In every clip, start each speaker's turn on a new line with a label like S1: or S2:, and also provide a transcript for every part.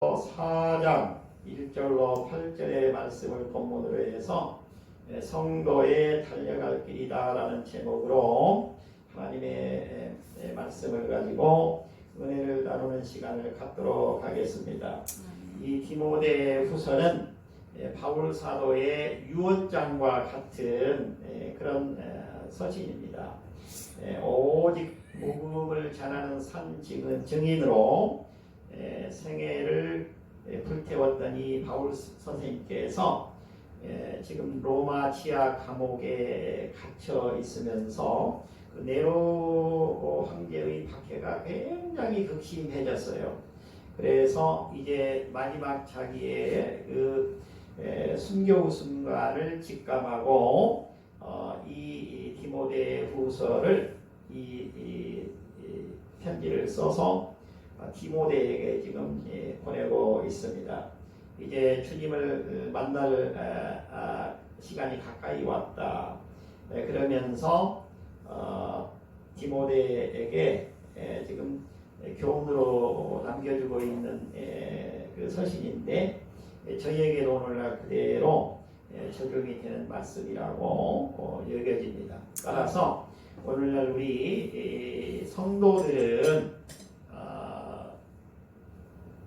S1: 4장 1절로 8절의 말씀을 본문으로 해서 성도의 달려갈 길이다 라는 제목으로 하나님의 말씀을 가지고 은혜를 나누는 시간을 갖도록 하겠습니다. 이 디모데 후서는 바울 사도의 유언장과 같은 그런 서신입니다. 오직 복음을 전하는 산 증인으로 생애를 불태웠던 이 바울 선생님께서 지금 로마 지하 감옥에 갇혀 있으면서 그 네로 황제의 박해가 굉장히 극심해졌어요. 그래서 이제 마지막 자기의 그 순교 순간을 직감하고 이 디모데 후서를 이 편지를 써서 디모데에게 지금 보내고 있습니다. 이제 주님을 만날 시간이 가까이 왔다. 그러면서 디모데에게 지금 교훈으로 남겨주고 있는 그 서신인데 저희에게도 오늘날 그대로 적용이 되는 말씀이라고 여겨집니다. 따라서 오늘날 우리 성도들은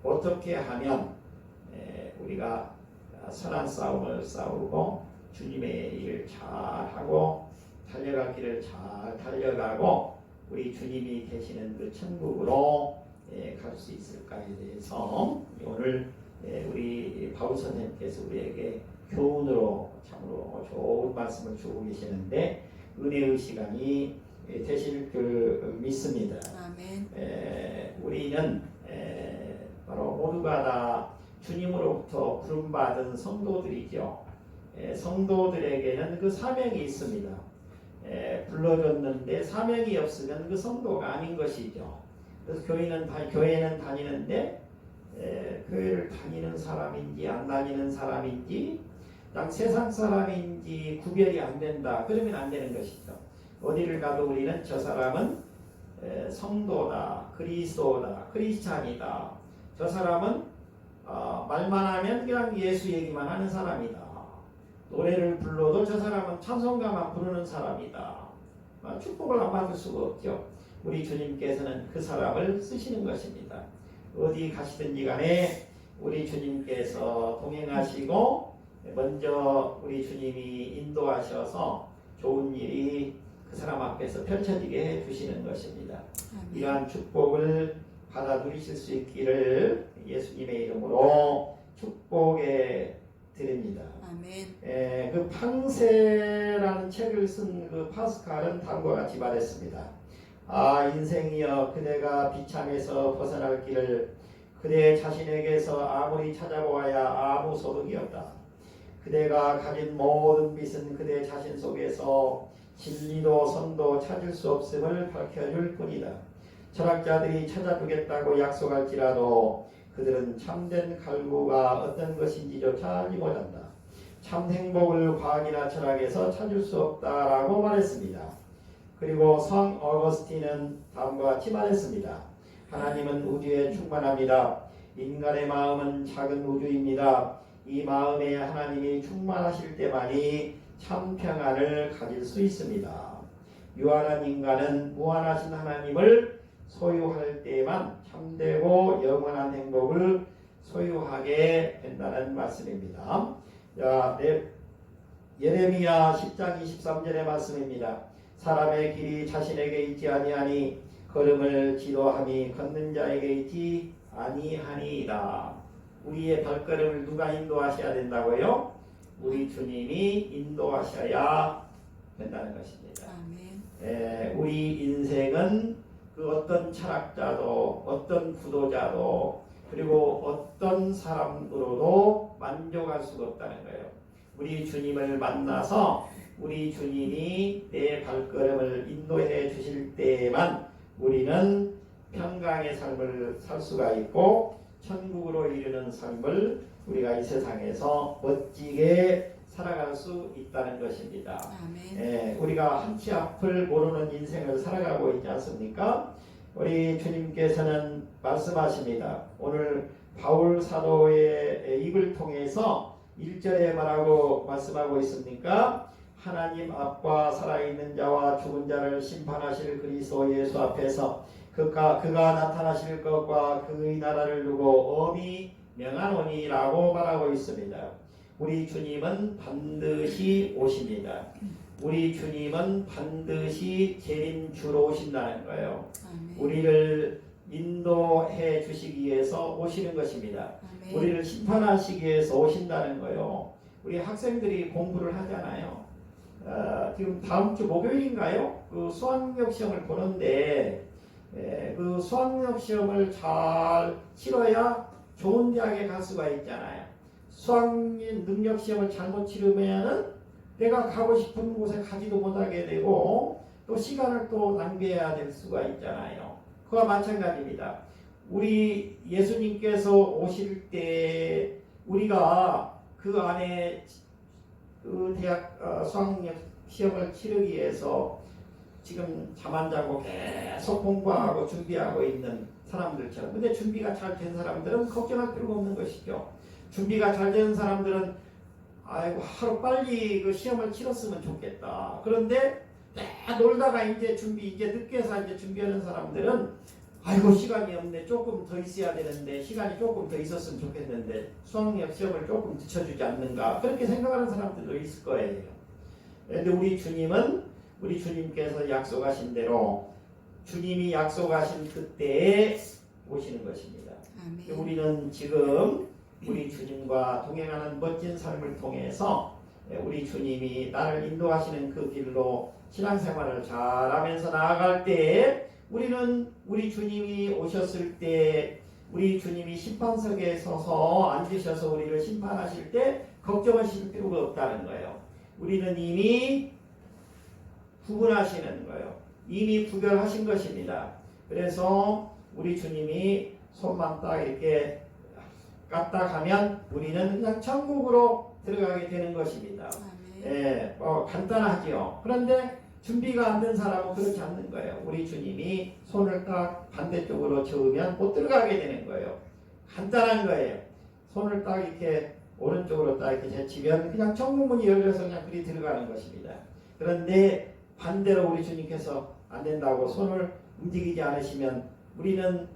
S1: 어떻게 하면 우리가 선한 싸움을 싸우고 주님의 일을 잘하고 달려갈 길을 잘 달려가고 우리 주님이 계시는 그 천국으로 갈 수 있을까에 대해서 오늘 우리 바울 선생님께서 우리에게 교훈으로 참으로 좋은 말씀을 주고 계시는데 은혜의 시간이 되실 줄 믿습니다.
S2: 아멘.
S1: 우리는 바로 모두가 다 주님으로부터 부름받은 성도들이죠. 성도들에게는 그 사명이 있습니다. 불러줬는데 사명이 없으면 그 성도가 아닌 것이죠. 그래서 교회는 다니는데 교회를 다니는 사람인지 안 다니는 사람인지 딱 세상 사람인지 구별이 안 된다. 그러면 안 되는 것이죠. 어디를 가도 우리는 저 사람은 성도다, 그리스도다, 크리스찬이다. 저 사람은 말만 하면 그냥 예수 얘기만 하는 사람이다. 노래를 불러도 저 사람은 찬송가만 부르는 사람이다. 축복을 안 받을 수가 없죠. 우리 주님께서는 그 사람을 쓰시는 것입니다. 어디 가시든지 간에 우리 주님께서 동행하시고 먼저 우리 주님이 인도하셔서 좋은 일이 그 사람 앞에서 펼쳐지게 해주시는 것입니다. 이러한 축복을 받아 누리실 수 있기를 예수님의 이름으로 축복해 드립니다.
S2: 아멘.
S1: 그 팡세라는 책을 쓴 그 파스칼은 다음과 같이 말했습니다. 인생이여 그대가 비참에서 벗어날 길을 그대 자신에게서 아무리 찾아보아야 아무 소득이 없다. 그대가 가진 모든 빛은 그대 자신 속에서 진리도 선도 찾을 수 없음을 밝혀줄 뿐이다. 철학자들이 찾아주겠다고 약속할지라도 그들은 참된 갈구가 어떤 것인지조차 알지 못한다. 참 행복을 과학이나 철학에서 찾을 수 없다라고 말했습니다. 그리고 성 어거스틴은 다음과 같이 말했습니다. 하나님은 우주에 충만합니다. 인간의 마음은 작은 우주입니다. 이 마음에 하나님이 충만하실 때만이 참 평안을 가질 수 있습니다. 유한한 인간은 무한하신 하나님을 소유할 때만 참되고 영원한 행복을 소유하게 된다는 말씀입니다. 예레미야 10장 23절의 말씀입니다. 사람의 길이 자신에게 있지 아니하니 걸음을 지도함이 걷는 자에게 있지 아니하니이다. 우리의 발걸음을 누가 인도하셔야 된다고요? 우리 주님이 인도하셔야 된다는 것입니다.
S2: 아멘.
S1: 우리 인생은 그 어떤 철학자도 어떤 구도자도 그리고 어떤 사람으로도 만족할 수가 없다는 거예요. 우리 주님을 만나서 우리 주님이 내 발걸음을 인도해 주실 때만 우리는 평강의 삶을 살 수가 있고 천국으로 이르는 삶을 우리가 이 세상에서 멋지게 살아갈 수 있다는 것입니다.
S2: 아멘.
S1: 우리가 한치 앞을 모르는 인생을 살아가고 있지 않습니까? 우리 주님께서는 말씀하십니다. 오늘 바울 사도의 입을 통해서 1절에 뭐라고 말씀하고 있습니까? 하나님 앞과 살아있는 자와 죽은 자를 심판하실 그리스도 예수 앞에서 그가 나타나실 것과 그의 나라를 두고 엄히 명하노니라고 말하고 있습니다. 우리 주님은 반드시 오십니다. 우리 주님은 반드시 재림주로 오신다는 거예요.
S2: 아멘.
S1: 우리를 인도해 주시기 위해서 오시는 것입니다.
S2: 아멘.
S1: 우리를 심판하시기 위해서 오신다는 거예요. 우리 학생들이 공부를 하잖아요. 지금 다음 주 목요일인가요? 그 수학력 시험을 보는데 그 수학력 시험을 잘 치러야 좋은 대학에 갈 수가 있잖아요. 수학 능력 시험을 잘못 치르면은 내가 가고 싶은 곳에 가지도 못하게 되고 또 시간을 또 낭비해야 될 수가 있잖아요. 그와 마찬가지입니다. 우리 예수님께서 오실 때 우리가 그 안에 그 대학 수학력 시험을 치르기 위해서 지금 잠 안 자고 계속 공부하고 준비하고 있는 사람들처럼. 근데 준비가 잘 된 사람들은 걱정할 필요가 없는 것이죠. 준비가 잘 된 사람들은 아이고 하루 빨리 그 시험을 치렀으면 좋겠다. 그런데 놀다가 이제 늦게서 이제 준비하는 사람들은 아이고 시간이 없네. 조금 더 있어야 되는데 시간이 조금 더 있었으면 좋겠는데 수학력 시험을 조금 늦춰주지 않는가. 그렇게 생각하는 사람들도 있을 거예요. 그런데 우리 주님께서 약속하신 대로 주님이 약속하신 그때에 오시는 것입니다.
S2: 아멘.
S1: 우리는 지금 우리 주님과 동행하는 멋진 삶을 통해서 우리 주님이 나를 인도하시는 그 길로 신앙생활을 잘하면서 나아갈 때에 우리는 우리 주님이 오셨을 때 우리 주님이 심판석에 서서 앉으셔서 우리를 심판하실 때 걱정하실 필요가 없다는 거예요. 우리는 이미 구분하시는 거예요. 이미 구별하신 것입니다. 그래서 우리 주님이 손만 딱 이렇게 까딱하면 우리는 그냥 천국으로 들어가게 되는 것입니다. 예, 간단하지요. 그런데 준비가 안 된 사람은 그렇지 않는 거예요. 우리 주님이 손을 딱 반대쪽으로 저으면 못 들어가게 되는 거예요. 간단한 거예요. 손을 딱 이렇게 오른쪽으로 딱 이렇게 제치면 그냥 천국문이 열려서 그냥 그리 들어가는 것입니다. 그런데 반대로 우리 주님께서 안 된다고 손을 움직이지 않으시면 우리는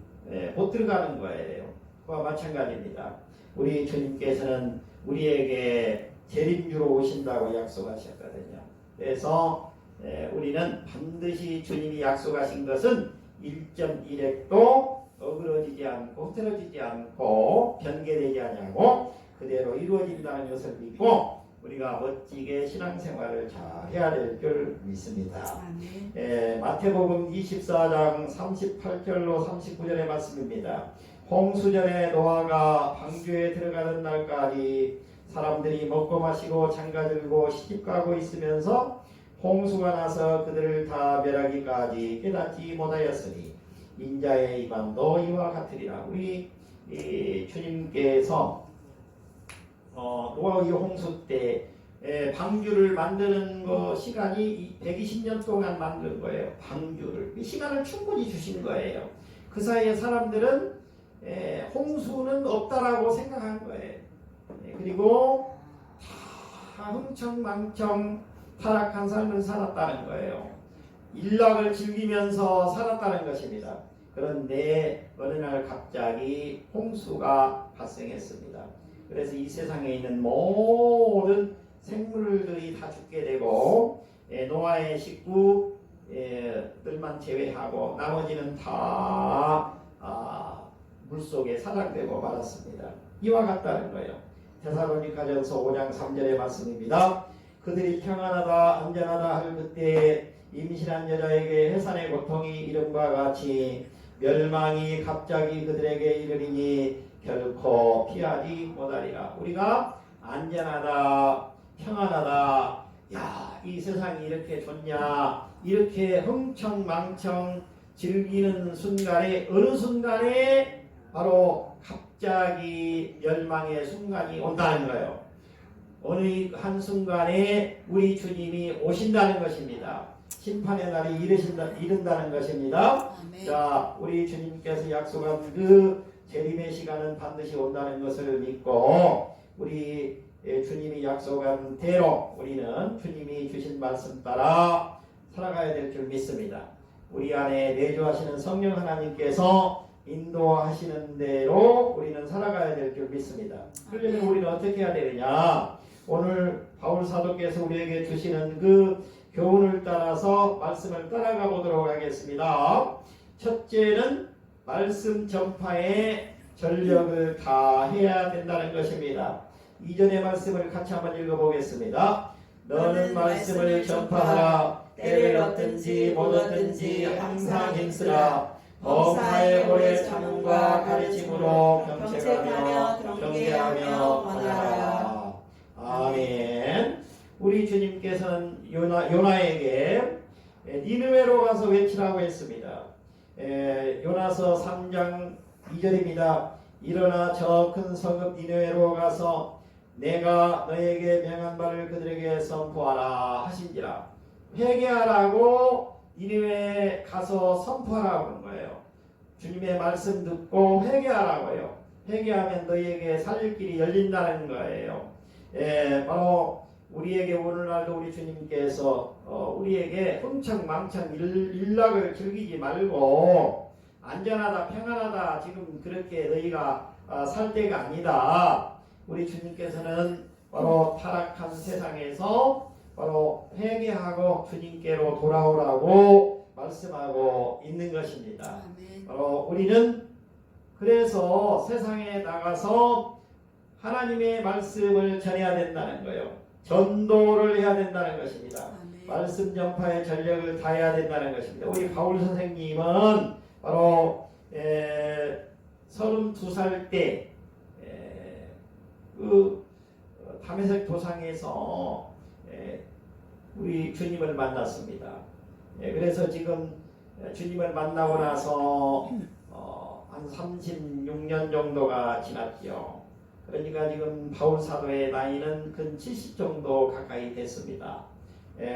S1: 못 들어가는 거예요. 그와 마찬가지입니다. 우리 주님께서는 우리에게 재림주로 오신다고 약속하셨거든요. 그래서 우리는 반드시 주님이 약속하신 것은 1.1핵도 어그러지지 않고 흐트러지지 않고 변개되지 않냐고 그대로 이루어진다는 것을 믿고 우리가 멋지게 신앙생활을 잘 해야 될 줄 믿습니다. 마태복음 24장 38절로 39절의 말씀입니다. 홍수전에 노아가 방주에 들어가는 날까지 사람들이 먹고 마시고 장가들고 시집가고 있으면서 홍수가 나서 그들을 다 멸하기까지 깨닫지 못하였으니 인자의 임함도 이와 같으리라. 우리 주님께서 노아의 홍수 때 방주를 만드는 거 시간이 120년 동안 만든 거예요. 방주를 시간을 충분히 주신 거예요. 그 사이에 사람들은 홍수는 없다라고 생각한 거예요. 그리고 다 흥청망청 타락한 삶을 살았다는 거예요. 일락을 즐기면서 살았다는 것입니다. 그런데 어느 날 갑자기 홍수가 발생했습니다. 그래서 이 세상에 있는 모든 생물들이 다 죽게 되고 노아의 식구들만 제외하고 나머지는 다 물속에 사장되고 말았습니다. 이와 같다는 거예요. 데살로니가전서 5장 3절의 말씀입니다. 그들이 평안하다 안전하다 할 그때 임신한 여자에게 해산의 고통이 이름과 같이 멸망이 갑자기 그들에게 이르리니 결코 피하지 못하리라. 우리가 안전하다 평안하다 이 세상이 이렇게 좋냐 이렇게 흥청망청 즐기는 순간에 어느 순간에 바로 갑자기 멸망의 순간이 온다는 거예요. 어느 한순간에 우리 주님이 오신다는 것입니다. 심판의 날이 이른다는 것입니다.
S2: 아멘.
S1: 자, 우리 주님께서 약속한 그 재림의 시간은 반드시 온다는 것을 믿고 우리 주님이 약속한 대로 우리는 주님이 주신 말씀 따라 살아가야 될 줄 믿습니다. 우리 안에 내주하시는 성령 하나님께서 인도하시는 대로 우리는 살아가야 될 줄 믿습니다. 그러려면 우리는 어떻게 해야 되느냐? 오늘 바울 사도께서 우리에게 주시는 그 교훈을 따라서 말씀을 따라가 보도록 하겠습니다. 첫째는 말씀 전파에 전력을 다해야 된다는 것입니다. 이전의 말씀을 같이 한번 읽어보겠습니다. 너는 말씀을 전파하라. 때를 얻든지 못 얻든지 항상 힘쓰라. 범사의 오래 참음과 가르침으로 경책하며 경계하며 권하라. 아멘. 우리 주님께서는 요나에게 니느웨로 가서 외치라고 했습니다. 요나서 3장 2절입니다. 일어나 저 큰 성읍 니느웨로 가서 내가 너에게 명한 바를 그들에게 선포하라 하신지라. 회개하라고 니느웨에 가서 선포하라고 하는 거예요. 주님의 말씀 듣고 회개하라고요. 회개하면 너희에게 살 길이 열린다는 거예요. 바로 우리에게 오늘날도 우리 주님께서 우리에게 흥청망청 일락을 즐기지 말고 안전하다 평안하다 지금 그렇게 너희가 살 때가 아니다. 우리 주님께서는 바로 타락한 세상에서 바로 회개하고 주님께로 돌아오라고 말씀하고 있는 것입니다. 바로 우리는 그래서 세상에 나가서 하나님의 말씀을 전해야 된다는 거예요. 전도를 해야 된다는 것입니다. 말씀 전파에 전력을 다해야 된다는 것입니다. 우리 바울 선생님은 바로 32살 때 그 다메섹 도상에서 우리 주님을 만났습니다. 그래서 지금 주님을 만나고 나서 한 36년 정도가 지났죠. 그러니까 지금 바울 사도의 나이는 근 70 정도 가까이 됐습니다.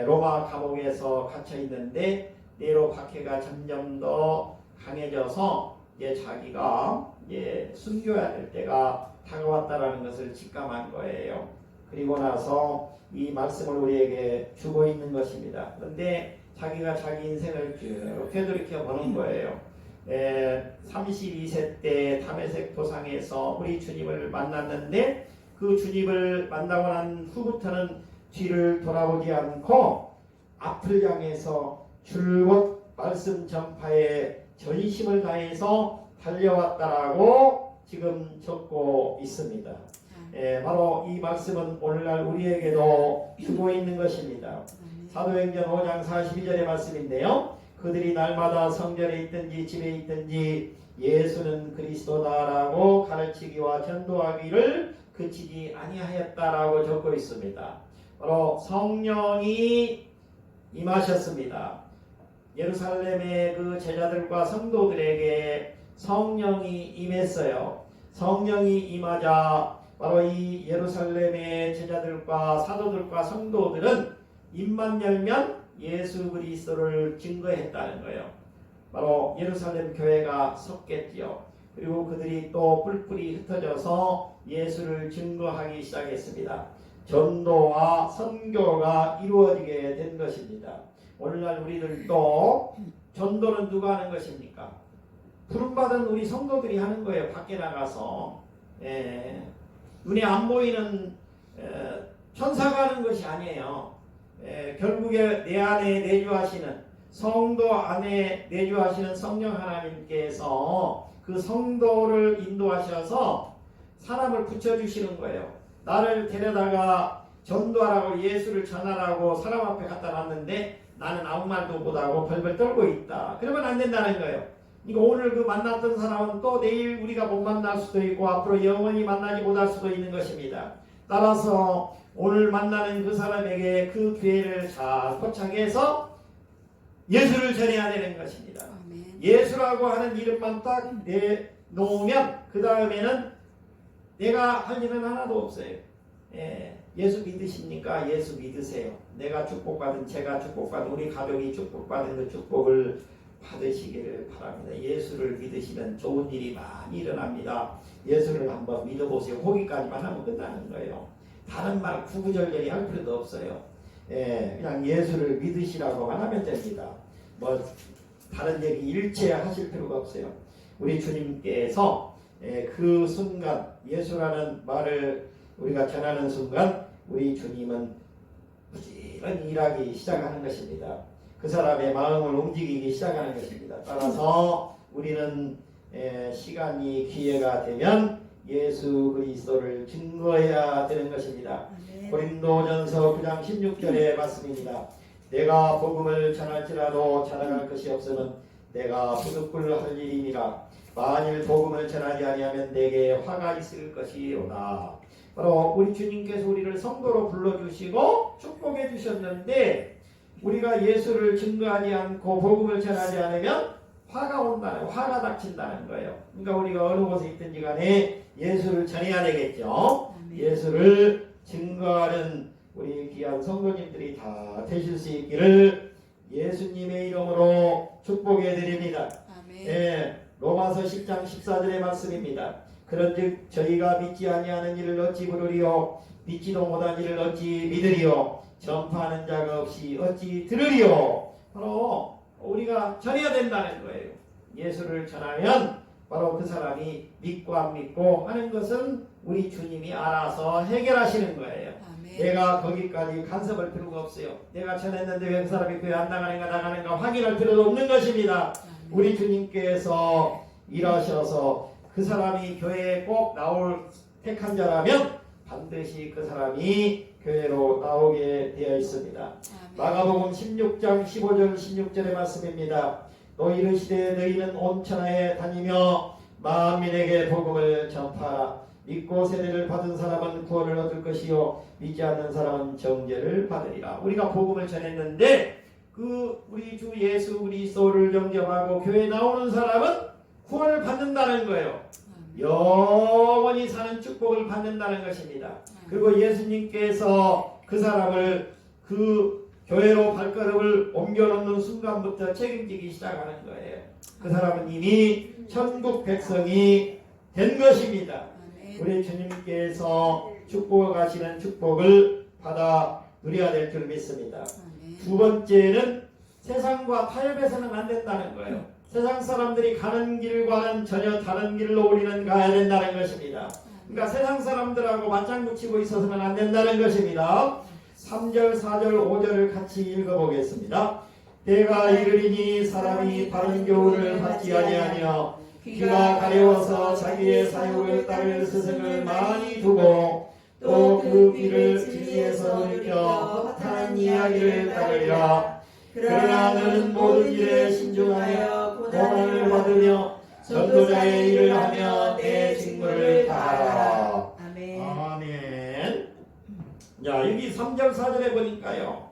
S1: 로마 감옥에서 갇혀 있는데 내로 박해가 점점 더 강해져서 이제 자기가 순교해야 될 때가 다가왔다라는 것을 직감한 거예요. 그리고 나서 이 말씀을 우리에게 주고 있는 것입니다. 그런데 자기가 자기 인생을 쭉 되돌이켜 보는 거예요. 32세 때 다메섹 도상에서 우리 주님을 만났는데 그 주님을 만나고 난 후부터는 뒤를 돌아보지 않고 앞을 향해서 줄곧 말씀 전파에 전심을 다해서 달려왔다라고 지금 적고 있습니다. 바로 이 말씀은 오늘날 우리에게도 주고 있는 것입니다. 사도행전 5장 42절의 말씀인데요. 그들이 날마다 성전에 있든지 집에 있든지 예수는 그리스도다라고 가르치기와 전도하기를 그치지 아니하였다라고 적고 있습니다. 바로 성령이 임하셨습니다. 예루살렘의 그 제자들과 성도들에게 성령이 임했어요. 성령이 임하자 바로 이 예루살렘의 제자들과 사도들과 성도들은 입만 열면 예수 그리스도를 증거했다는 거예요. 바로 예루살렘 교회가 섰겠지요. 그리고 그들이 또 뿔뿔이 흩어져서 예수를 증거하기 시작했습니다. 전도와 선교가 이루어지게 된 것입니다. 오늘날 우리들도 전도는 누가 하는 것입니까? 부름받은 우리 성도들이 하는 거예요. 밖에 나가서 눈에 안 보이는 천사가 하는 것이 아니에요. 결국에 내 안에 내주하시는 성도 안에 내주하시는 성령 하나님께서 그 성도를 인도하셔서 사람을 붙여주시는 거예요. 나를 데려다가 전도하라고 예수를 전하라고 사람 앞에 갖다 놨는데 나는 아무 말도 못하고 벌벌 떨고 있다. 그러면 안 된다는 거예요. 그러니까 오늘 그 만났던 사람은 또 내일 우리가 못 만날 수도 있고 앞으로 영원히 만나지 못할 수도 있는 것입니다. 따라서 오늘 만나는 그 사람에게 그 기회를 잘 포착해서 예수를 전해야 되는 것입니다. 아멘. 예수라고 하는 이름만 딱 내놓으면 그 다음에는 내가 할 일은 하나도 없어요. 예수 믿으십니까? 예수 믿으세요. 내가 축복받은 제가 축복받은 우리 가족이 축복받은 그 축복을 받으시기를 바랍니다. 예수를 믿으시면 좋은 일이 많이 일어납니다. 예수를 한번 믿어보세요. 거기까지만 하면 끝나는 거예요. 다른 말 구구절절히 할 필요도 없어요. 그냥 예수를 믿으시라고만 하면 됩니다. 뭐 다른 얘기 일체 하실 필요가 없어요. 우리 주님께서 그 순간 예수라는 말을 우리가 전하는 순간 우리 주님은 부지런히 일하기 시작하는 것입니다. 그 사람의 마음을 움직이기 시작하는 것입니다. 따라서 우리는 시간이 기회가 되면 예수 그리스도를 증거해야 되는 것입니다. 고린도전서 9장 16절의 말씀입니다. 내가 복음을 전할지라도 자랑할 것이 없으면 내가 부득불할 일이니라. 만일 복음을 전하지 아니하면 내게 화가 있을 것이로다. 바로 우리 주님께서 우리를 성도로 불러주시고 축복해 주셨는데 우리가 예수를 증거하지 않고 복음을 전하지 않으면 화가 온다는, 화가 닥친다는 거예요. 그러니까 우리가 어느 곳에 있든지 간에 예수를 전해야 되겠죠. 예수를 증거하는 우리 귀한 성도님들이 다 되실 수 있기를 예수님의 이름으로 축복해 드립니다. 로마서 10장 14절의 말씀입니다. 그런즉 저희가 믿지 아니하는 일을 어찌 부르리요 믿지도 못한 일을 어찌 믿으리요 전파하는 자가 없이 어찌 들으리요. 바로 우리가 전해야 된다는 거예요. 예수를 전하면 바로 그 사람이 믿고 안 믿고 하는 것은 우리 주님이 알아서 해결하시는 거예요. 내가 거기까지 간섭할 필요가 없어요. 내가 전했는데 왜 그 사람이 교회 안 나가는가 확인할 필요도 없는 것입니다. 우리 주님께서 일하셔서 그 사람이 교회에 꼭 나올 택한 자라면 반드시 그 사람이 교회로 나오게 되어 있습니다. 마가복음 16장 15절 16절의 말씀입니다. 또 이르시되 너희는 온 천하에 다니며 만민에게 복음을 전파하라. 믿고 세례를 받은 사람은 구원을 얻을 것이요 믿지 않는 사람은 정죄를 받으리라. 우리가 복음을 전했는데 그 우리 주 예수 그리스도를 영접하고 교회에 나오는 사람은 구원을 받는다는 거예요. 영원히 사는 축복을 받는다는 것입니다. 그리고 예수님께서 그 사람을 그 교회로 발걸음을 옮겨놓는 순간부터 책임지기 시작하는 거예요. 그 사람은 이미 천국 백성이 된 것입니다. 우리 주님께서 축복하시는 축복을 받아 누려야 될 줄 믿습니다. 두 번째는 세상과 타협해서는 안 된다는 거예요. 세상 사람들이 가는 길과는 전혀 다른 길로 우리는 가야 된다는 것입니다. 그러니까 세상 사람들하고 맞장구 치고 있어서는 안 된다는 것입니다. 3절, 4절, 5절을 같이 읽어보겠습니다. 때가 이르리니 사람이 바른 교훈을 받지 아니하며 귀가 가려워서 자기의 사욕을 따를 스승을 많이 두고 또 그 귀를 진리에서 돌이켜 허탄한 이야기를 따르리라. 그러나 너는 모든 일에 신중하여 고난을 받으며 전도자의 일을 하며 내 직무를 다하라. 아멘. 자, 여기 3절 4절에 보니까요,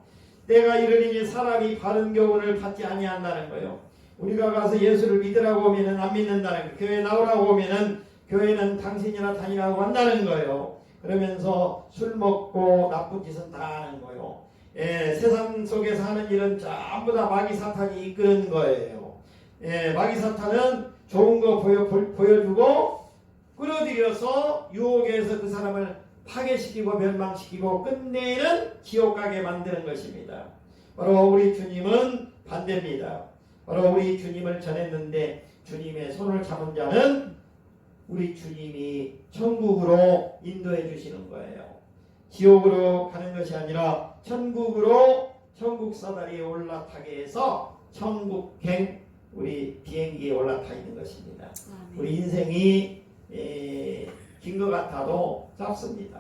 S1: 때가 이르리니 사람이 바른 교훈을 받지 아니한다는 거예요. 우리가 가서 예수를 믿으라고 오면은 안 믿는다는 거예요. 교회 나오라고 오면은 교회는 당신이나 다니라고 한다는 거예요. 그러면서 술 먹고 나쁜 짓은 다 하는 거예요. 세상 속에서 하는 일은 전부 다 마귀 사탄이 이끄는 거예요. 마귀 사탄은 좋은 거 보여주고 끌어들여서 유혹해서 그 사람을 파괴시키고 멸망시키고 끝내는 지옥 가게 만드는 것입니다. 바로 우리 주님은 반대입니다. 바로 우리 주님을 전했는데 주님의 손을 잡은 자는 우리 주님이 천국으로 인도해 주시는 거예요. 지옥으로 가는 것이 아니라 천국으로 천국 사다리에 올라타게 해서 천국행 우리 비행기에 올라타 있는 것입니다. 우리 인생이 긴 것 같아도 짧습니다.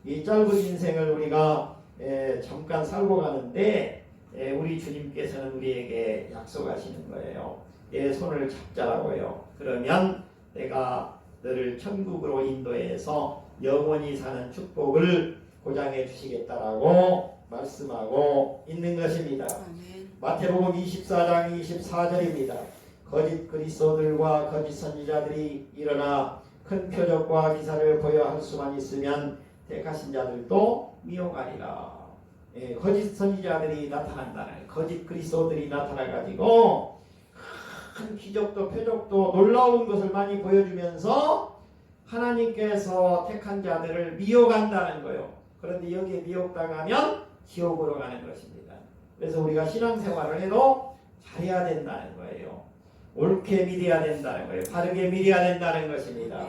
S1: 이 짧은 인생을 우리가 잠깐 살고 가는데 우리 주님께서는 우리에게 약속하시는 거예요. 내 손을 잡자라고요. 그러면 내가 너를 천국으로 인도해서 영원히 사는 축복을 보장해 주시겠다라고 말씀하고 있는 것입니다. 마태복음 24장 24절입니다. 거짓 그리스도들과 거짓 선지자들이 일어나 큰 표적과 기사를 보여 할 수만 있으면 택하신 자들도 미혹하리라. 거짓 선지자들이 나타난다는, 거짓 그리스도들이 나타나가지고 큰 기적도 표적도 놀라운 것을 많이 보여주면서 하나님께서 택한 자들을 미혹한다는 거예요. 그런데 여기에 미혹당하면 지옥으로 가는 것입니다. 그래서 우리가 신앙생활을 해도 잘해야 된다는 거예요. 옳게 믿어야 된다는 거예요. 바르게 믿어야 된다는 것입니다.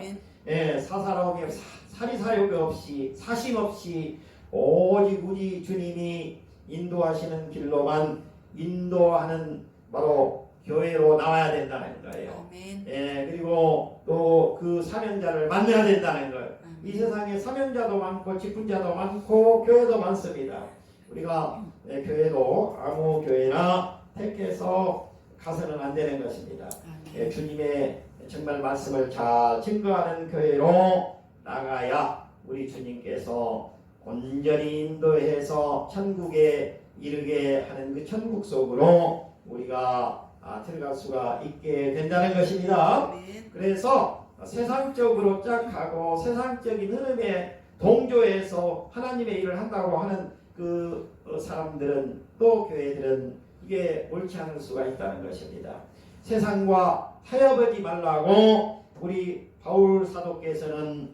S1: 예, 사사로움이 사리사욕 없이 사심 없이 오직 우리 주님이 인도하시는 길로만 인도하는 바로 교회로 나와야 된다는 거예요. 예, 그리고 또 그 사명자를 만나야 된다는 거예요. 이 세상에 사명자도 많고 직분자도 많고 교회도 많습니다. 우리가 교회도 아무 교회나 택해서 가서는 안 되는 것입니다. 예, 주님의 정말 말씀을 잘 증거하는 교회로 나가야 우리 주님께서 온전히 인도해서 천국에 이르게 하는 그 천국 속으로 우리가 들어갈 수가 있게 된다는 것입니다. 그래서 세상적으로 쫙 가고 세상적인 흐름에 동조해서 하나님의 일을 한다고 하는 그 사람들은 또 교회들은 이게 옳지 않을 수가 있다는 것입니다. 세상과 타협하지 말라고 우리 바울 사도께서는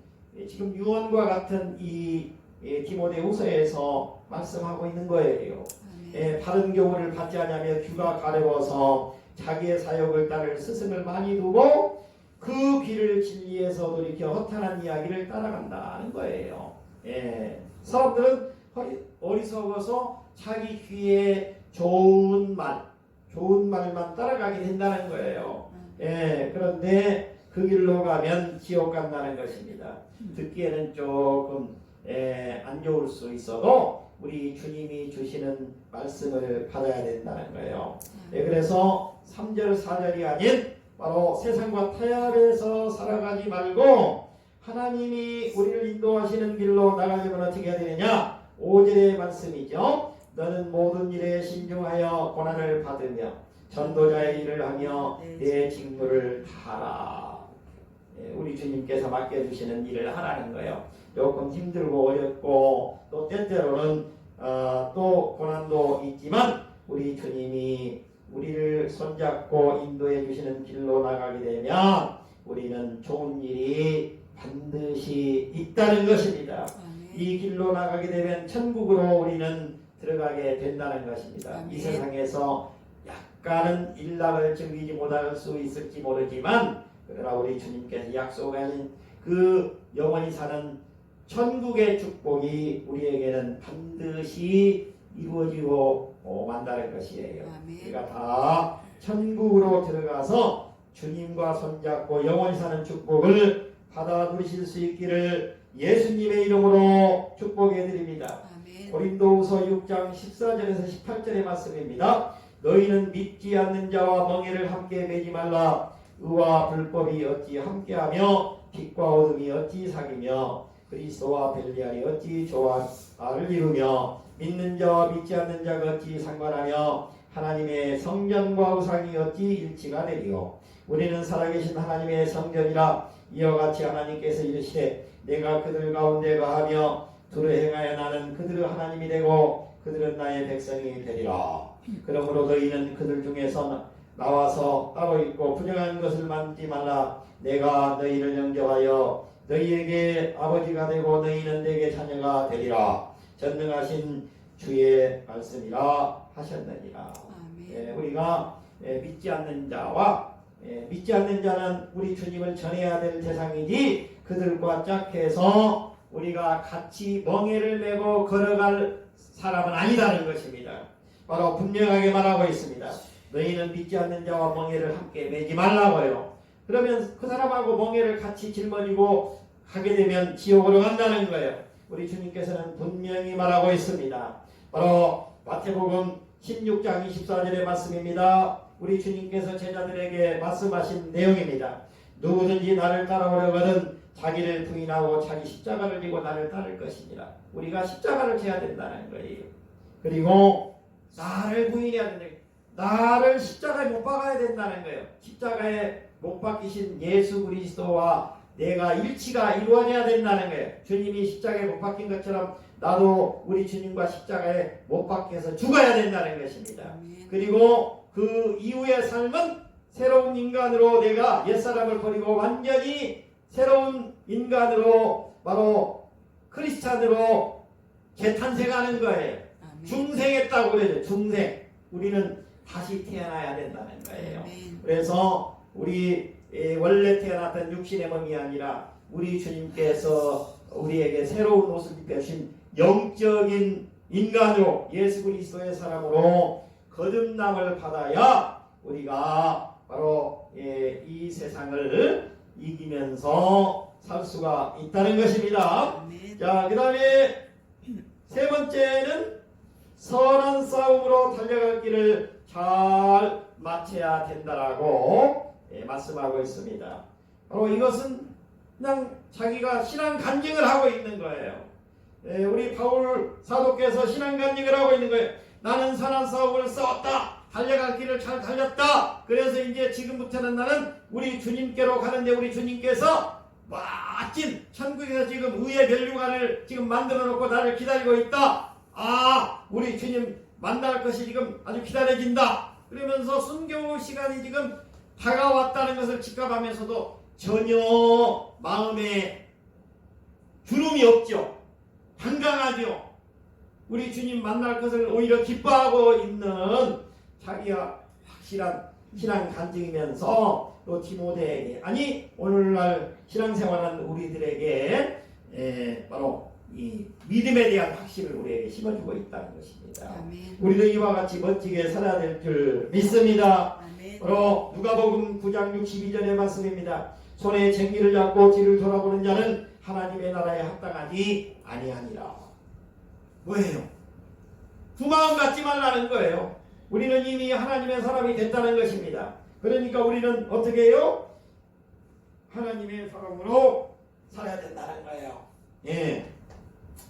S1: 지금 유언과 같은 이 디모데후서에서 말씀하고 있는 거예요. 바른 교훈을 받지 않으며 귀가 가려워서 자기의 사역을 따를 스승을 많이 두고 그 귀를 진리에서 돌이켜 허탄한 이야기를 따라간다는 거예요. 사람들은 어리석어서 자기 귀에 좋은 말만 따라가게 된다는 거예요. 그런데 그 길로 가면 지옥 간다는 것입니다. 듣기에는 조금 안 좋을 수 있어도 우리 주님이 주시는 말씀을 받아야 된다는 거예요. 그래서 3절 4절이 아닌 바로 세상과 타협해서 살아가지 말고 하나님이 우리를 인도하시는 길로 나가려면 어떻게 해야 되느냐? 5절의 말씀이죠. 너는 모든 일에 신중하여 고난을 받으며 전도자의 일을 하며 내 직무를 다하라. 우리 주님께서 맡겨주시는 일을 하라는 거예요. 조금 힘들고 어렵고 또 때때로는 또 고난도 있지만 우리 주님이 우리를 손잡고 인도해 주시는 길로 나가게 되면 우리는 좋은 일이 반드시 있다는 것입니다. 이 길로 나가게 되면 천국으로 우리는 들어가게 된다는 것입니다. 이 세상에서 약간은 일락을 즐기지 못할 수 있을지 모르지만 그러나 우리 주님께서 약속하신 그 영원히 사는 천국의 축복이 우리에게는 반드시 이루어지고 만다는 것이에요. 우리가 다 천국으로 들어가서 주님과 손잡고 영원히 사는 축복을 받아 누리실 수 있기를 예수님의 이름으로 축복해 드립니다. 고린도후서 6장 14절에서 18절의 말씀입니다. 너희는 믿지 않는 자와 멍에를 함께 매지 말라. 의와 불법이 어찌 함께하며 빛과 어둠이 어찌 사귀며 그리스도와 벨리알이 어찌 조화를 이루며 믿는 자와 믿지 않는 자가 어찌 상관하며 하나님의 성전과 우상이 어찌 일치가 되리요. 우리는 살아계신 하나님의 성전이라. 이와 같이 하나님께서 이르시되 내가 그들 가운데 거하며 두루 행하여 나는 그들의 하나님이 되고 그들은 나의 백성이 되리라. 그러므로 너희는 그들 중에서 나와서 따로 있고 부정한 것을 만지 말라. 내가 너희를 영접하여 너희에게 아버지가 되고 너희는 내게 자녀가 되리라. 전능하신 주의 말씀이라 하셨느니라. 우리가 믿지 않는 자와 믿지 않는 자는 우리 주님을 전해야 될 대상이지 그들과 짝해서 우리가 같이 멍에를 메고 걸어갈 사람은 아니다는 것입니다. 바로 분명하게 말하고 있습니다. 너희는 믿지 않는 자와 멍에를 함께 매지 말라고요. 그러면 그 사람하고 멍에를 같이 짊어지고 가게 되면 지옥으로 간다는 거예요. 우리 주님께서는 분명히 말하고 있습니다. 바로 마태복음 16장 24절의 말씀입니다. 우리 주님께서 제자들에게 말씀하신 내용입니다. 누구든지 나를 따라오려거든 자기를 부인하고 자기 십자가를 지고 나를 따를 것이니라. 우리가 십자가를 져야 된다는 거예요. 그리고 나를 부인해야 된다. 나를 십자가에 못 박아야 된다는 거예요. 십자가에 못 박히신 예수 그리스도와 내가 일치가 이루어져야 된다는 거예요. 주님이 십자가에 못 박힌 것처럼 나도 우리 주님과 십자가에 못 박혀서 죽어야 된다는 것입니다. 그리고 그 이후의 삶은 새로운 인간으로 내가 옛사람을 버리고 완전히 새로운 인간으로 바로 크리스찬으로 재탄생하는 거예요.
S2: 아멘.
S1: 중생했다고 그래요. 중생. 우리는 다시 태어나야 된다는 거예요.
S2: 아멘.
S1: 그래서 우리 원래 태어났던 육신의 몸이 아니라 우리 주님께서 우리에게 새로운 옷을 입혀주신 영적인 인간으로 예수 그리스도의 사람으로 거듭남을 받아야 우리가 바로 이 세상을 이기면서 살 수가 있다는 것입니다.
S2: 아멘.
S1: 자, 그 다음에 세 번째는 선한 싸움으로 달려갈 길을 잘 마쳐야 된다라고 말씀하고 있습니다. 바로 이것은 그냥 자기가 신앙 간증을 하고 있는 거예요. 우리 바울 사도께서 신앙 간증을 하고 있는 거예요. 나는 선한 싸움을 싸웠다. 달려갈 길을 잘 달렸다. 그래서 이제 지금부터는 나는 우리 주님께로 가는데 우리 주님께서 멋진 천국에서 지금 의의 면류관을 지금 만들어 놓고 나를 기다리고 있다. 아, 우리 주님 만날 것이 지금 아주 기다려진다. 그러면서 순교 시간이 지금 다가왔다는 것을 직감하면서도 전혀 마음에 주름이 없죠. 한강하죠. 우리 주님 만날 것을 오히려 기뻐하고 있는 자기가 확실한 신앙 간증이면서 또 디모데에게 아니 오늘날 신앙생활하는 우리들에게 바로 이 믿음에 대한 확신을 우리에게 심어주고 있다는 것입니다.
S2: 아멘.
S1: 우리도 이와 같이 멋지게 살아야 될 줄 믿습니다.
S2: 아멘.
S1: 바로 누가복음 9장 62절의 말씀입니다. 손에 쟁기를 잡고 뒤를 돌아보는 자는 하나님의 나라에 합당하지 아니하니라. 뭐예요? 두 마음 갖지 말라는 거예요. 우리는 이미 하나님의 사람이 됐다는 것입니다. 그러니까 우리는 어떻게 해요? 하나님의 사람으로 살아야 된다는 거예요. 예.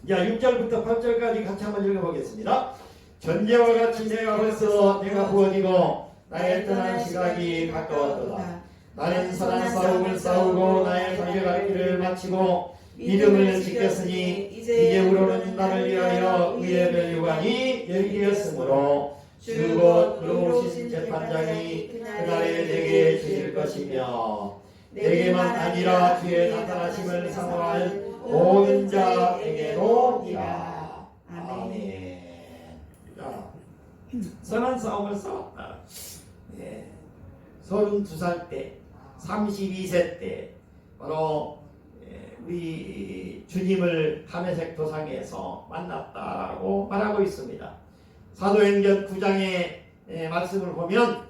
S1: 자, 6절부터 8절까지 같이 한번 읽어보겠습니다. 전제와 같이 내가 부어지고 나의 떠난 시각이 가까웠도다. 나는 선한 싸움을 싸우고 나의 달려갈 길을 마치고 믿음을 지켰으니 이제부로는 나를 위하여 의의 면류관이 열리었으므로 주 곧 의로우신 재판장이 그날에 내게 주실 것이며 내게만 아니라 주의 나타나심을 사모할 모든 자에게로니라. 아멘. 자, 선한 싸움을 싸웠다. 32살 때 32세 때 바로 우리 주님을 담에색 도상에서 만났다라고 말하고 있습니다. 사도행전 9장의 말씀을 보면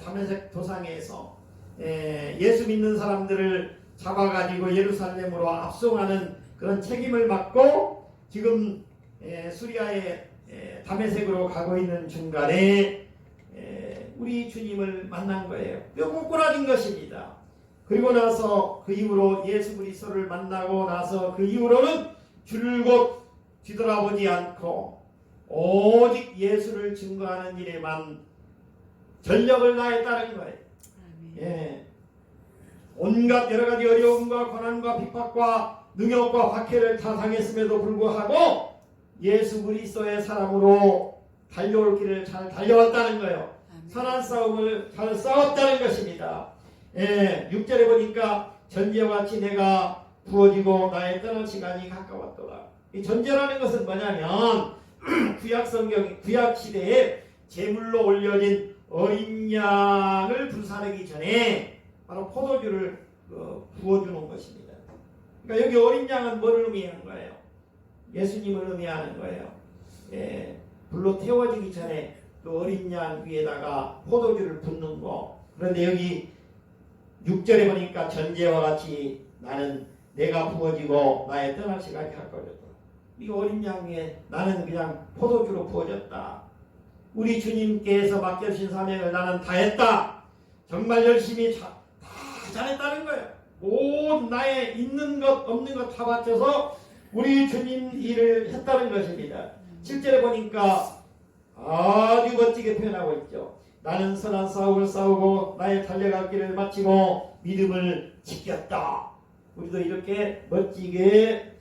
S1: 담에색 도상에서 예수 믿는 사람들을 잡아가지고 예루살렘으로 압송하는 그런 책임을 맡고 지금 수리아의 담에색으로 가고 있는 중간에 우리 주님을 만난 거예요. 뼈꼬꾸라진 것입니다. 그리고 나서 그 이후로 예수 그리스도를 만나고 나서 그 이후로는 줄곧 뒤돌아보지 않고 오직 예수를 증거하는 일에만 전력을 다했다는 거예요. 예. 온갖 여러 가지 어려움과 고난과 핍박과 능욕과 박해를 다 당했음에도 불구하고 예수 그리스도의 사람으로 달려올 길을 잘 달려왔다는 거예요. 선한 싸움을 잘 싸웠다는 것입니다. 6절에 보니까 전제와 같이 내가 부어지고 나의 떠날 시간이 가까웠더라. 이 전제라는 것은 뭐냐면 구약 시대에 제물로 올려진 어린 양을 불사르기 전에 바로 포도주를 부어주는 것입니다. 그러니까 여기 어린 양은 뭐를 의미하는 거예요? 예수님을 의미하는 거예요. 불로 태워지기 전에 그 어린 양 위에다가 포도주를 붓는 거. 그런데 여기 6절에 보니까 전제와 같이 나는 내가 부어지고 나의 떠날 시간이 가까워졌다. 이 어린 양 위에 나는 그냥 포도주로 부어졌다. 우리 주님께서 맡겨주신 사명을 나는 다 했다. 정말 열심히 다 잘했다는 거예요. 모든 나의 있는 것 없는 것 다 바쳐서 우리 주님 일을 했다는 것입니다. 7절에 보니까 아주 멋지게 표현하고 있죠. 나는 선한 싸움을 싸우고 나의 달려갈 길을 마치고 믿음을 지켰다. 우리도 이렇게 멋지게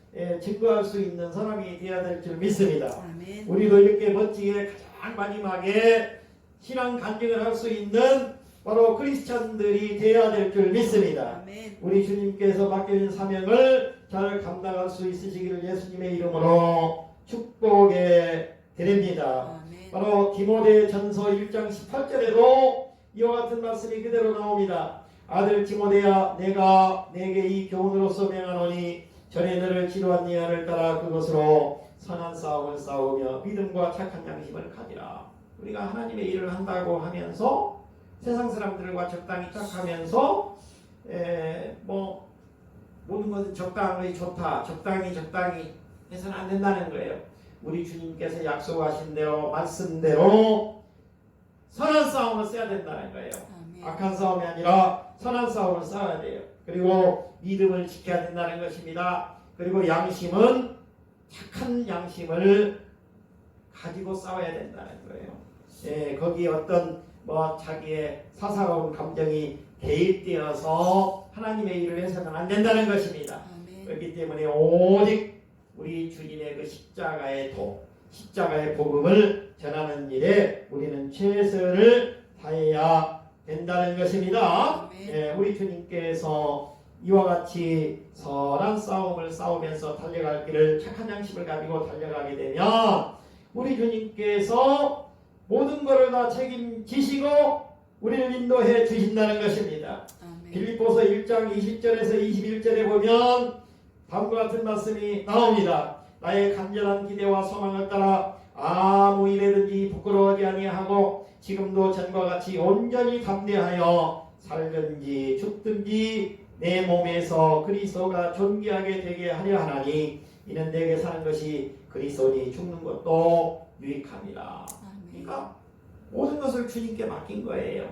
S1: 증거할 수 있는 사람이 되어야 될 줄 믿습니다.
S2: 아멘.
S1: 우리도 이렇게 멋지게 가장 마지막에 신앙 간증을 할 수 있는 바로 크리스찬들이 되어야 될 줄 믿습니다.
S2: 아멘.
S1: 우리 주님께서 맡겨진 사명을 잘 감당할 수 있으시기를 예수님의 이름으로 축복해 드립니다.
S2: 아멘.
S1: 바로 디모데전서 1장 18절에도 이와 같은 말씀이 그대로 나옵니다. 아들 디모데야, 내가 내게 이 교훈으로서 명하노니 전에 너를 지도한 예언을 따라 그것으로 선한 싸움을 싸우며 믿음과 착한 양심을 가지라. 우리가 하나님의 일을 한다고 하면서 세상 사람들과 적당히 착하면서 모든 것은 적당히 좋다, 적당히 해서는 안 된다는 거예요. 우리 주님께서 약속하신 대로 말씀대로 선한 싸움을 써야 된다는 거예요.
S2: 아멘.
S1: 악한 싸움이 아니라 선한 싸움을 싸워야 돼요. 그리고 믿음을 지켜야 된다는 것입니다. 그리고 양심은 착한 양심을 가지고 싸워야 된다는 거예요. 거기에 어떤 자기의 사사로운 감정이 개입되어서 하나님의 일을 해서는 안 된다는 것입니다.
S2: 아멘.
S1: 그렇기 때문에 오직 우리 주님의 그 십자가의 복음을 전하는 일에 우리는 최선을 다해야 된다는 것입니다.
S2: 아멘.
S1: 우리 주님께서 이와 같이 선한 싸움을 싸우면서 달려갈 길을 착한 양심을 가지고 달려가게 되면 우리 주님께서 모든 것을 다 책임지시고 우리를 인도해 주신다는 것입니다.
S2: 아멘.
S1: 빌립보서 1장 20절에서 21절에 보면 다음과 같은 말씀이 나옵니다. 나의 간절한 기대와 소망을 따라 아무 일에든지 부끄러워하지 아니하고 지금도 전과 같이 온전히 담대하여 살든지 죽든지 내 몸에서 그리스도가 존귀하게 되게 하려 하나니 이는 내게 사는 것이 그리스도니 죽는 것도 유익함이라. 그러니까 모든 것을 주님께 맡긴 거예요.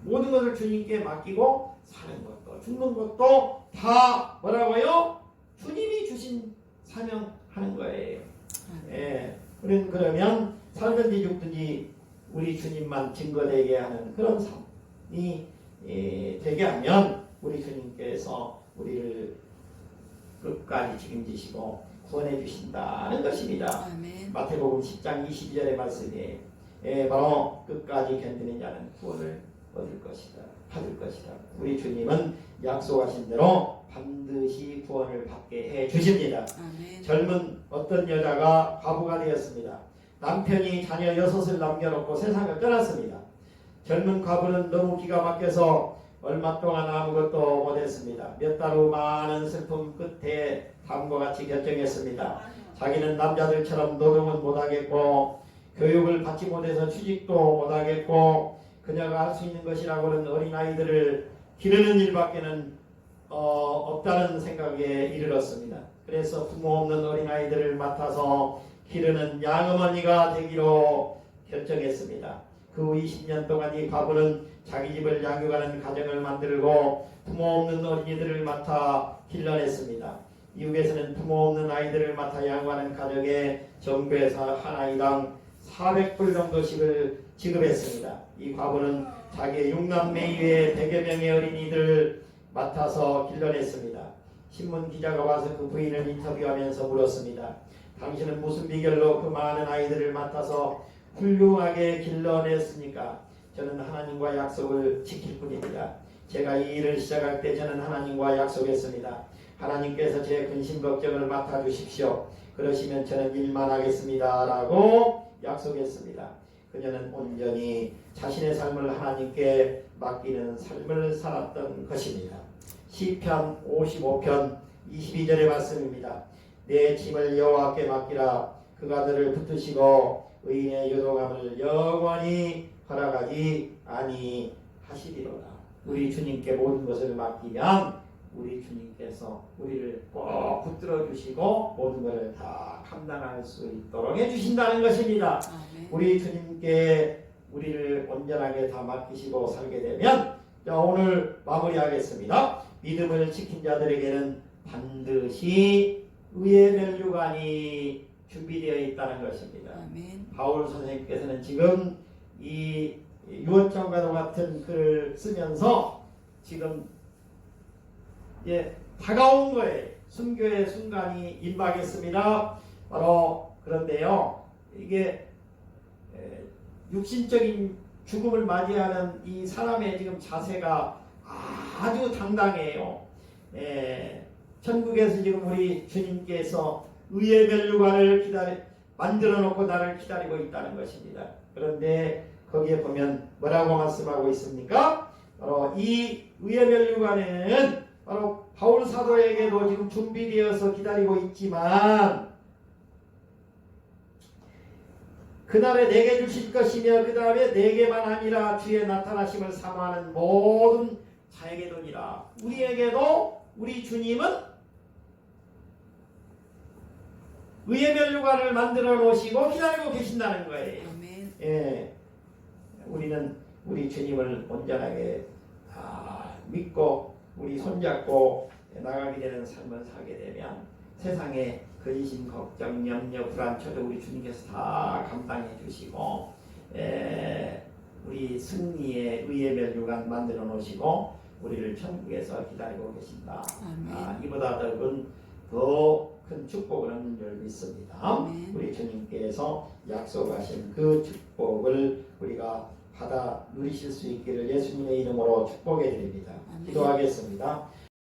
S1: 모든 것을 주님께 맡기고 사는 것도 죽는 것도 다 뭐라고요? 주님이 주신 사명하는 거예요. 우리는 그러면 살든지 죽든지 우리 주님만 증거되게 하는 그런 삶이 되게 하면 우리 주님께서 우리를 끝까지 책임지시고 구원해 주신다는 것입니다.
S2: 아멘.
S1: 마태복음 10장 22절의 말씀이 바로 끝까지 견디는 자는 구원을 얻을 것이다. 받을 것이다. 우리 주님은 약속하신 대로 반드시 구원을 받게 해 주십니다.
S2: 아멘.
S1: 젊은 어떤 여자가 과부가 되었습니다. 남편이 자녀 6을 남겨놓고 세상을 떠났습니다. 젊은 과부는 너무 기가 막혀서 얼마 동안 아무것도 못했습니다. 몇 달 후 많은 슬픔 끝에 다음과 같이 결정했습니다. 자기는 남자들처럼 노동은 못하겠고 교육을 받지 못해서 취직도 못하겠고 그녀가 할 수 있는 것이라고는 어린아이들을 기르는 일밖에는 없다는 생각에 이르렀습니다. 그래서 부모 없는 어린아이들을 맡아서 기르는 양어머니가 되기로 결정했습니다. 그 후 20년 동안 이 과부는 자기 집을 양육하는 가정을 만들고 부모 없는 어린이들을 맡아 길러냈습니다. 미국에서는 부모 없는 아이들을 맡아 양육하는 가정에 정부에서 한 아이당 400불 정도씩을 지급했습니다. 이 과부는 자기의 6남매 이외에 100여 명의 어린이들을 맡아서 길러냈습니다. 신문 기자가 와서 그 부인을 인터뷰하면서 물었습니다. 당신은 무슨 비결로 그 많은 아이들을 맡아서 훌륭하게 길러냈습니까? 저는 하나님과 약속을 지킬 뿐입니다. 제가 이 일을 시작할 때 저는 하나님과 약속했습니다. 하나님께서 제 근심 걱정을 맡아주십시오. 그러시면 저는 일만 하겠습니다. 라고 약속했습니다. 그녀는 온전히 자신의 삶을 하나님께 맡기는 삶을 살았던 것입니다. 시편 55편 22절의 말씀입니다. 내 짐을 여호와께 맡기라. 그가 너를 붙드시고 의인의 요동함을 영원히 허락하지 아니하시리로다. 우리 주님께 모든 것을 맡기면 우리 주님께서 우리를 꼭 붙들어 주시고 모든 것을 다 감당할 수 있도록 해주신다는 것입니다.
S2: 아멘.
S1: 우리 주님께 우리를 온전하게 다 맡기시고 살게 되면 자, 오늘 마무리하겠습니다. 믿음을 지킨 자들에게는 반드시 의의 면류관이 준비되어 있다는 것입니다.
S2: 아멘.
S1: 바울 선생님께서는 지금 이 유언장과도 같은 글을 쓰면서 지금 다가온 거예요. 순교의 순간이 임하겠습니다. 바로 그런데요. 이게 육신적인 죽음을 맞이하는 이 사람의 지금 자세가 아주 당당해요. 천국에서 지금 우리 주님께서 의의 면류관을 만들어 놓고 나를 기다리고 있다는 것입니다. 그런데 거기에 보면 뭐라고 말씀하고 있습니까? 바로 이 의의 면류관은 바로 바울 사도에게도 지금 준비되어서 기다리고 있지만 그날에 내게 주실 것이며 그 다음에 내게만 아니라 주의 나타나심을 사모하는 모든 자에게도니라. 우리에게도 우리 주님은 의의 면류관을 만들어 놓으시고 기다리고 계신다는 거예요.
S2: 아멘.
S1: 우리는 우리 주님을 온전하게 믿고 우리 손잡고 나가게 되는 삶을 살게 되면 세상에 근심, 걱정, 염려, 불안, 초도 우리 주님께서 다 감당해 주시고 우리 승리의 의의 면류관 만들어 놓으시고 우리를 천국에서 기다리고 계신다. 이보다 더 큰 축복을 얻는 줄 믿습니다.
S2: 아멘.
S1: 우리 주님께서 약속하신 그 축복을 우리가 받아 누리실 수 있기를 예수님의 이름으로 축복해 드립니다.
S2: 아멘.
S1: 기도하겠습니다.